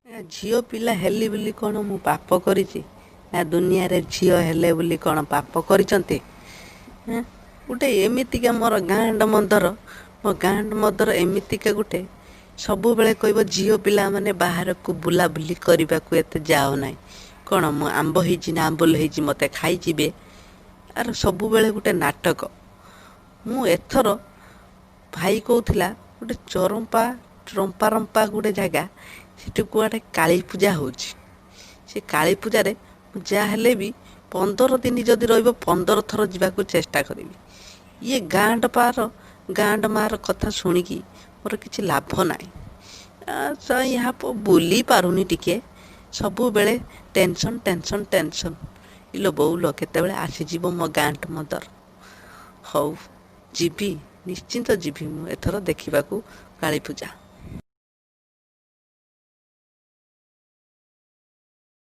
ଝିଅ ପିଲା ହେଲି ବୋଲି କ'ଣ ମୁଁ ପାପ କରିଛି? ନା ଦୁନିଆରେ ଝିଅ ହେଲେ ବୋଲି କ'ଣ ପାପ କରିଛନ୍ତି? ଗୋଟେ ଏମିତିକା ମୋର ଗାଁଣ୍ଡ ମନ୍ଦର, ମୋ ଗାଁଣ୍ଡ ମନ୍ଦର ଏମିତିକା ଗୋଟେ ସବୁବେଳେ କହିବ ଝିଅ ପିଲାମାନେ ବାହାରକୁ ବୁଲାବୁଲି କରିବାକୁ ଏତେ ଯାଅ ନାହିଁ। କ'ଣ ମୁଁ ଆମ୍ବ ହେଇଛି ନା ଆମ୍ବୁଲ ହେଇଛି ମୋତେ ଖାଇଯିବେ? ଆର ସବୁବେଳେ ଗୋଟେ ନାଟକ। ମୁଁ ଏଥର ଭାଇ କହୁଥିଲା ଗୋଟେ ରମ୍ପା ଗୋଟେ ଜାଗା, ସେଠି କୁଆଡ଼େ କାଳୀ ପୂଜା ହେଉଛି। ସେ କାଳୀ ପୂଜାରେ ମୁଁ ଯାହା ହେଲେ ବି 15 ଦିନ ଯଦି ରହିବ 15 ଥର ଯିବାକୁ ଚେଷ୍ଟା କରିବି। ଇଏ ଗାଁଣ୍ଡ ମାର କଥା ଶୁଣିକି ମୋର କିଛି ଲାଭ ନାହିଁ। ଏହା ବୁଲି ପାରୁନି, ଟିକେ ସବୁବେଳେ ଟେନସନ୍। ଇଲୋ ବୋଉଲୋ, କେତେବେଳେ ଆସିଯିବ ମୋ ଗାଁଣ୍ଡ ମନ୍ଦର? ହଉ ଯିବି, ନିଶ୍ଚିନ୍ତ ଯିବି ମୁଁ ଏଥର ଦେଖିବାକୁ କାଳୀ ପୂଜା।